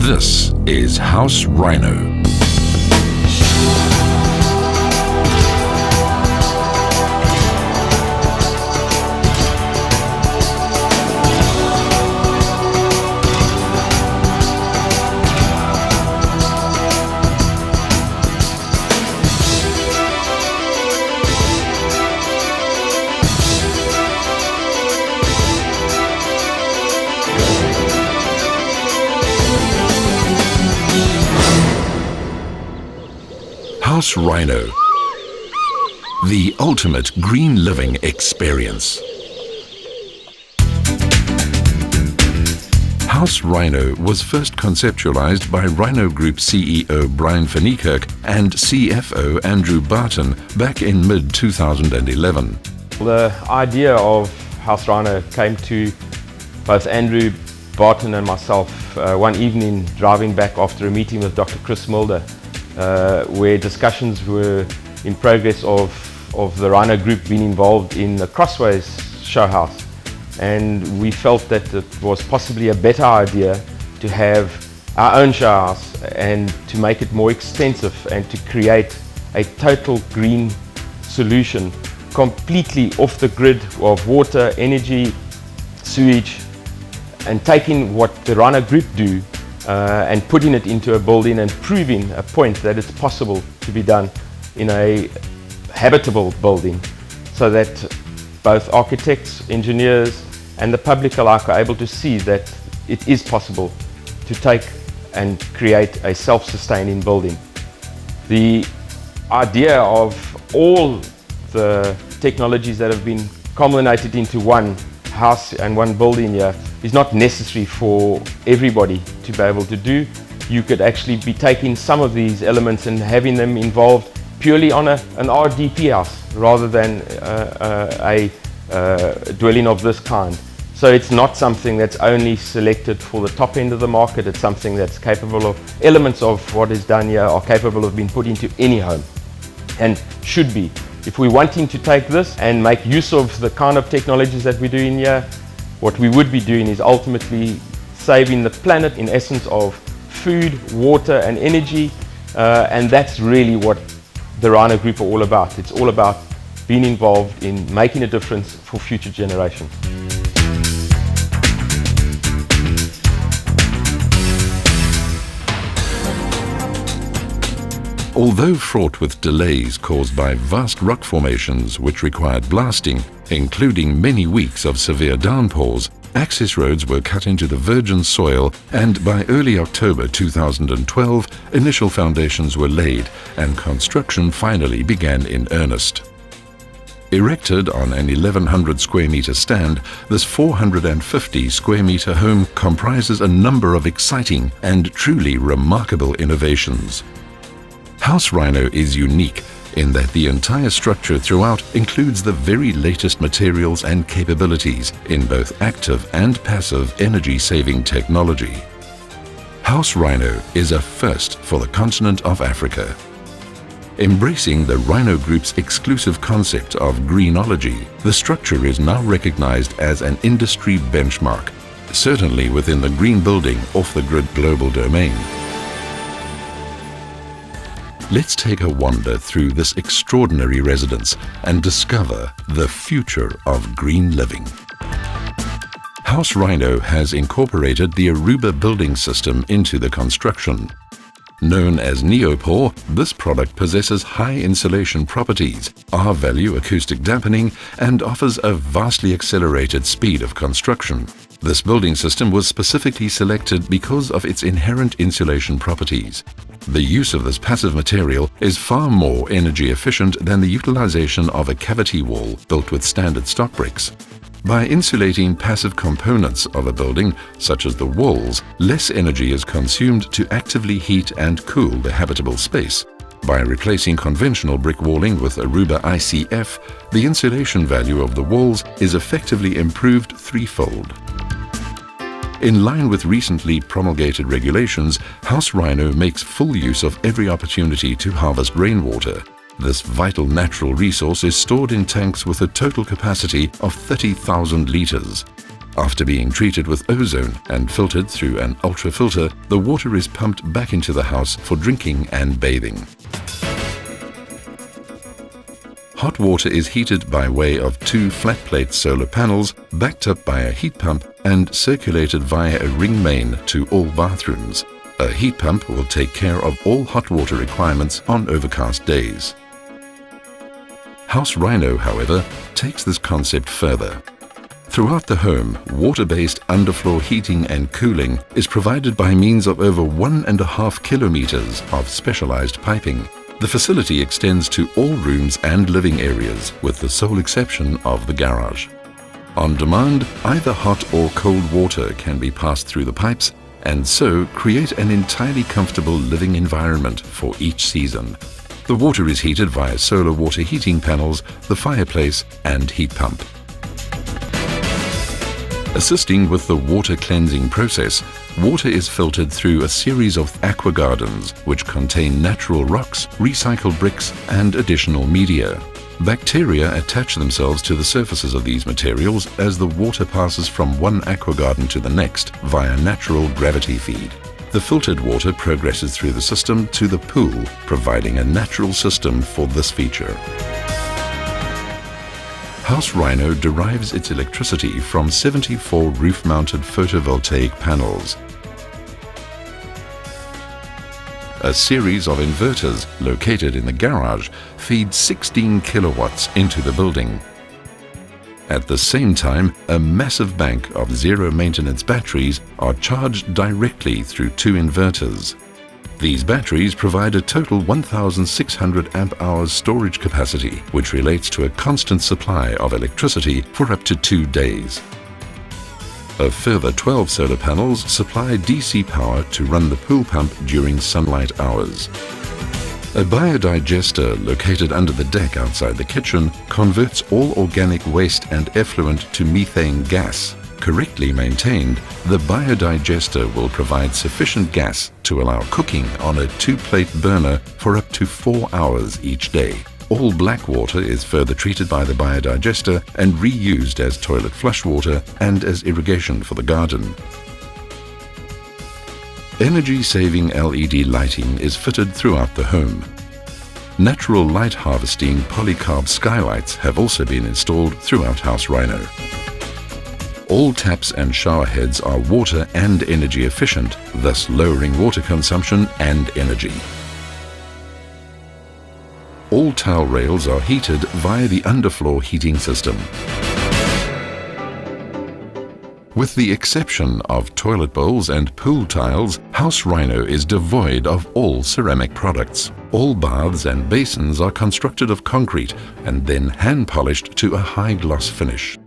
This is House Rhino. House Rhino, the ultimate green living experience. House Rhino was first conceptualized by Rhino Group CEO Brian van Niekerk and CFO Andrew Barton back in mid-2011. The idea of House Rhino came to both Andrew Barton and myself one evening driving back after a meeting with Dr. Chris Mulder, where discussions were in progress of the Rhino Group being involved in the Crossways show house. And we felt that it was possibly a better idea to have our own show house and to make it more extensive and to create a total green solution completely off the grid of water, energy, sewage, and taking what the Rhino Group do and putting it into a building and proving a point that it's possible to be done in a habitable building, so that both architects, engineers and the public alike are able to see that it is possible to take and create a self-sustaining building. The idea of all the technologies that have been culminated into one house and one building here is not necessary for everybody to be able to do. You could actually be taking some of these elements and having them involved purely on an RDP house rather than a dwelling of this kind. So it's not something that's only selected for the top end of the market. It's something that's capable of, elements of what is done here are capable of being put into any home and should be. If we're wanting to take this and make use of the kind of technologies that we're doing here, what we would be doing is ultimately saving the planet in essence of food, water and energy, and that's really what the Rhino Group are all about. It's all about being involved in making a difference for future generations. Although fraught with delays caused by vast rock formations which required blasting, including many weeks of severe downpours, access roads were cut into the virgin soil, and by early October 2012, initial foundations were laid and construction finally began in earnest. Erected on an 1,100 square meter stand, this 450 square meter home comprises a number of exciting and truly remarkable innovations. House Rhino is unique in that the entire structure throughout includes the very latest materials and capabilities in both active and passive energy-saving technology. House Rhino is a first for the continent of Africa. Embracing the Rhino Group's exclusive concept of greenology, the structure is now recognized as an industry benchmark, certainly within the green building off-the-grid global domain. Let's take a wander through this extraordinary residence and discover the future of green living. House Rhino has incorporated the Aruba building system into the construction. Known as Neopore, this product possesses high insulation properties, R-value acoustic dampening, and offers a vastly accelerated speed of construction. This building system was specifically selected because of its inherent insulation properties. The use of this passive material is far more energy efficient than the utilization of a cavity wall built with standard stock bricks. By insulating passive components of a building, such as the walls, less energy is consumed to actively heat and cool the habitable space. By replacing conventional brick walling with Aruba ICF, the insulation value of the walls is effectively improved threefold. In line with recently promulgated regulations, House Rhino makes full use of every opportunity to harvest rainwater. This vital natural resource is stored in tanks with a total capacity of 30,000 litres. After being treated with ozone and filtered through an ultrafilter, the water is pumped back into the house for drinking and bathing. Hot water is heated by way of 2 flat-plate solar panels backed up by a heat pump and circulated via a ring main to all bathrooms. A heat pump will take care of all hot water requirements on overcast days. House Rhino, however, takes this concept further. Throughout the home, water-based underfloor heating and cooling is provided by means of over 1.5 kilometers of specialized piping. The facility extends to all rooms and living areas, with the sole exception of the garage. On demand, either hot or cold water can be passed through the pipes and so create an entirely comfortable living environment for each season. The water is heated via solar water heating panels, the fireplace and heat pump. Assisting with the water cleansing process, water is filtered through a series of aqua gardens which contain natural rocks, recycled bricks and additional media. Bacteria attach themselves to the surfaces of these materials as the water passes from one aqua garden to the next via natural gravity feed. The filtered water progresses through the system to the pool, providing a natural system for this feature. House Rhino derives its electricity from 74 roof-mounted photovoltaic panels. A series of inverters located in the garage feed 16 kilowatts into the building. At the same time, a massive bank of zero-maintenance batteries are charged directly through 2 inverters. These batteries provide a total 1,600 amp-hours storage capacity, which relates to a constant supply of electricity for up to 2 days. A further 12 solar panels supply DC power to run the pool pump during sunlight hours. A biodigester located under the deck outside the kitchen converts all organic waste and effluent to methane gas. Correctly maintained, the biodigester will provide sufficient gas to allow cooking on a 2-plate burner for up to 4 hours each day. All black water is further treated by the biodigester and reused as toilet flush water and as irrigation for the garden. Energy-saving LED lighting is fitted throughout the home. Natural light harvesting polycarb skylights have also been installed throughout House Rhino. All taps and shower heads are water and energy efficient, thus lowering water consumption and energy. All towel rails are heated via the underfloor heating system. With the exception of toilet bowls and pool tiles, House Rhino is devoid of all ceramic products. All baths and basins are constructed of concrete and then hand polished to a high gloss finish.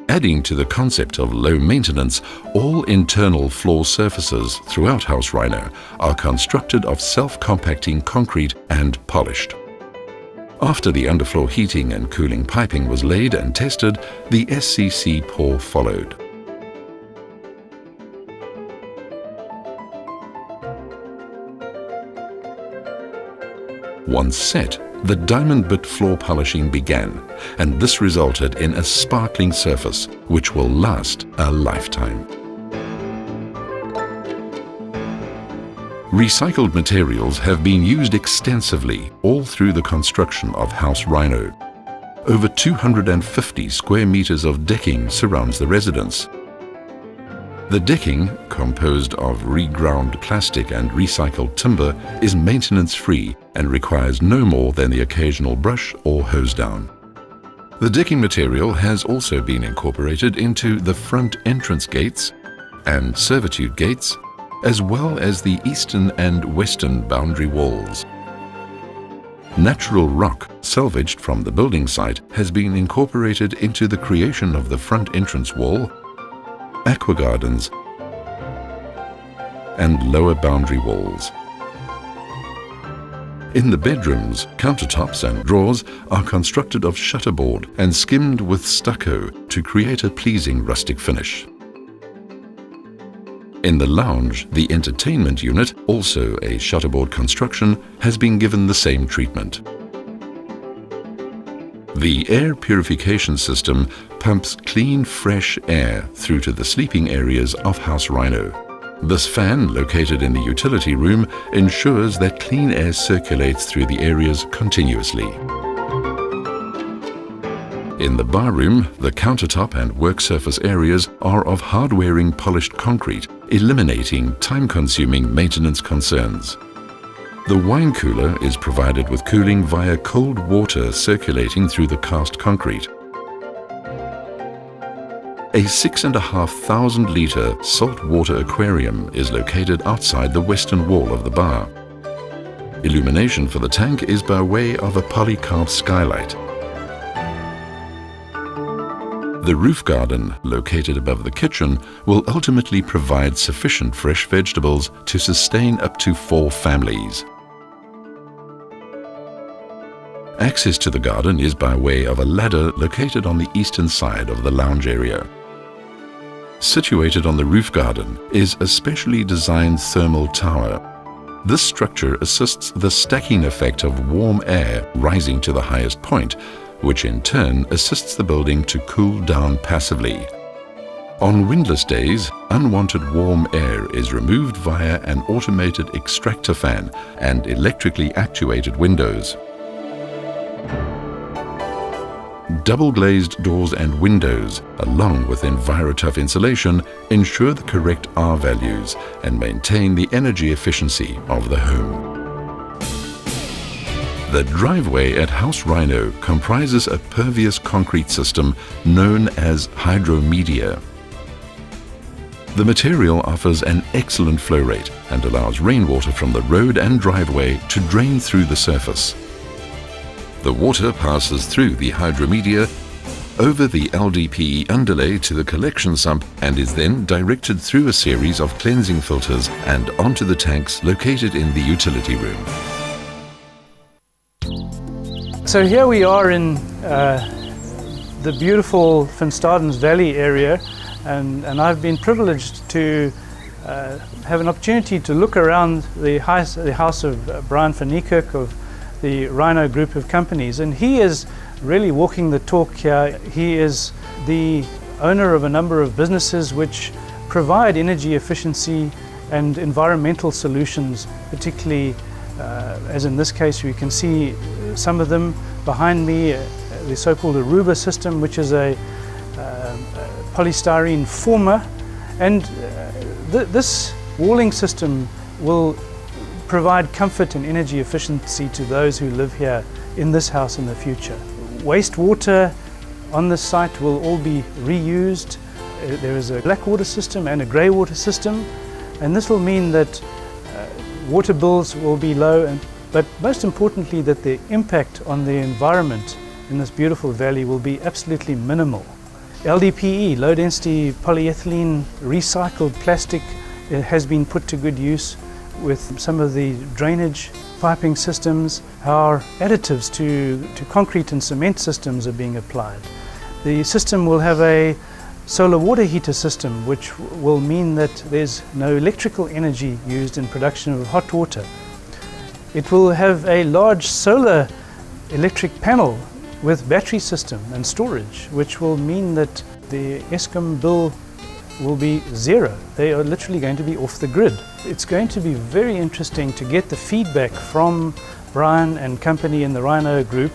Adding to the concept of low maintenance, all internal floor surfaces throughout House Rhino are constructed of self-compacting concrete and polished. After the underfloor heating and cooling piping was laid and tested, the SCC pour followed. Once set, the diamond bit floor polishing began, and this resulted in a sparkling surface which will last a lifetime. Recycled materials have been used extensively all through the construction of House Rhino. Over 250 square meters of decking surrounds the residence. The decking, composed of reground plastic and recycled timber, is maintenance-free and requires no more than the occasional brush or hose down. The decking material has also been incorporated into the front entrance gates and servitude gates, as well as the eastern and western boundary walls. Natural rock salvaged from the building site has been incorporated into the creation of the front entrance wall, aqua gardens and lower boundary walls. In the bedrooms, countertops and drawers are constructed of shutterboard and skimmed with stucco to create a pleasing rustic finish. In the lounge, the entertainment unit, also a shutterboard construction, has been given the same treatment. The air purification system pumps clean, fresh air through to the sleeping areas of House Rhino. This fan, located in the utility room, ensures that clean air circulates through the areas continuously. In the bar room, the countertop and work surface areas are of hard-wearing polished concrete, eliminating time-consuming maintenance concerns. The wine cooler is provided with cooling via cold water circulating through the cast concrete. A 6,500 litre saltwater aquarium is located outside the western wall of the bar. Illumination for the tank is by way of a polycarb skylight. The roof garden, located above the kitchen, will ultimately provide sufficient fresh vegetables to sustain up to 4 families. Access to the garden is by way of a ladder located on the eastern side of the lounge area. Situated on the roof garden is a specially designed thermal tower. This structure assists the stacking effect of warm air rising to the highest point, which in turn assists the building to cool down passively. On windless days, unwanted warm air is removed via an automated extractor fan and electrically actuated windows. Double-glazed doors and windows, along with EnviroTough insulation, ensure the correct R values and maintain the energy efficiency of the home. The driveway at House Rhino comprises a pervious concrete system known as hydromedia. The material offers an excellent flow rate and allows rainwater from the road and driveway to drain through the surface. The water passes through the hydromedia, over the LDPE underlay to the collection sump, and is then directed through a series of cleansing filters and onto the tanks located in the utility room. So here we are in the beautiful Finstadens Valley area, and I've been privileged to have an opportunity to look around the house of Brian van Niekerk of the Rhino group of companies, and he is really walking the talk here. He is the owner of a number of businesses which provide energy efficiency and environmental solutions, particularly as in this case we can see some of them behind me, the so-called Aruba system, which is a polystyrene former, and this walling system will provide comfort and energy efficiency to those who live here in this house in the future. Wastewater on this site will all be reused. There is a black water system and a grey water system, and this will mean that water bills will be low, but most importantly that the impact on the environment in this beautiful valley will be absolutely minimal. LDPE, low density polyethylene recycled plastic, has been put to good use with some of the drainage piping systems. Our additives to concrete and cement systems are being applied. The system will have a solar water heater system, which will mean that there's no electrical energy used in production of hot water. It will have a large solar electric panel with battery system and storage, which will mean that the Eskom bill will be zero. They are literally going to be off the grid. It's going to be very interesting to get the feedback from Brian and company in the Rhino group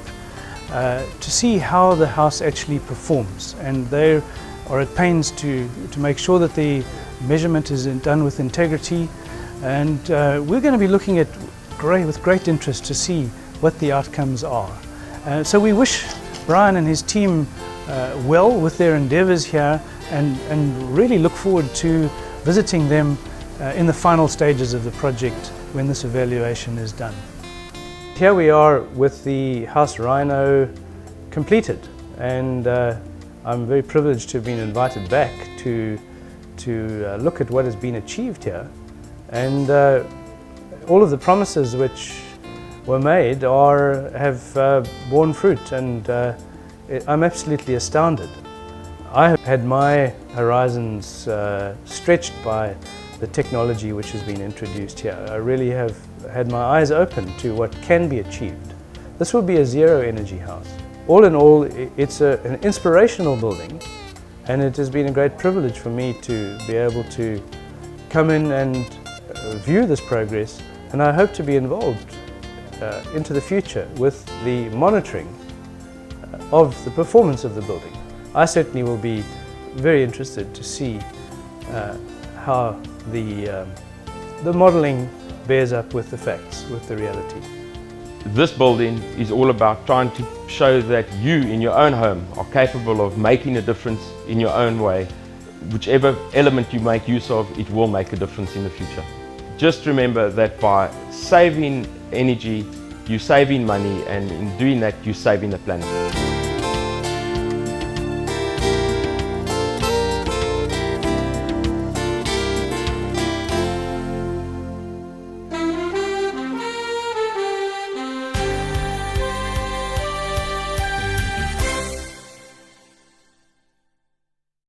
to see how the house actually performs, and they are at pains to make sure that the measurement is done with integrity, and we're going to be looking at with great interest to see what the outcomes are. So we wish Brian and his team well with their endeavours here, and really look forward to visiting them in the final stages of the project when this evaluation is done. Here we are with the House Rhino completed, and I'm very privileged to have been invited back to look at what has been achieved here, and all of the promises which were made have borne fruit, and I'm absolutely astounded. I have had my horizons stretched by the technology which has been introduced here. I really have had my eyes open to what can be achieved. This will be a zero energy house. all in all, it's an inspirational building, and it has been a great privilege for me to be able to come in and view this progress, and I hope to be involved into the future with the monitoring of the performance of the building. I certainly will be very interested to see how the modelling bears up with the facts, with the reality. This building is all about trying to show that you in your own home are capable of making a difference in your own way. Whichever element you make use of, it will make a difference in the future. Just remember that by saving energy, you're saving money, and in doing that, you're saving the planet.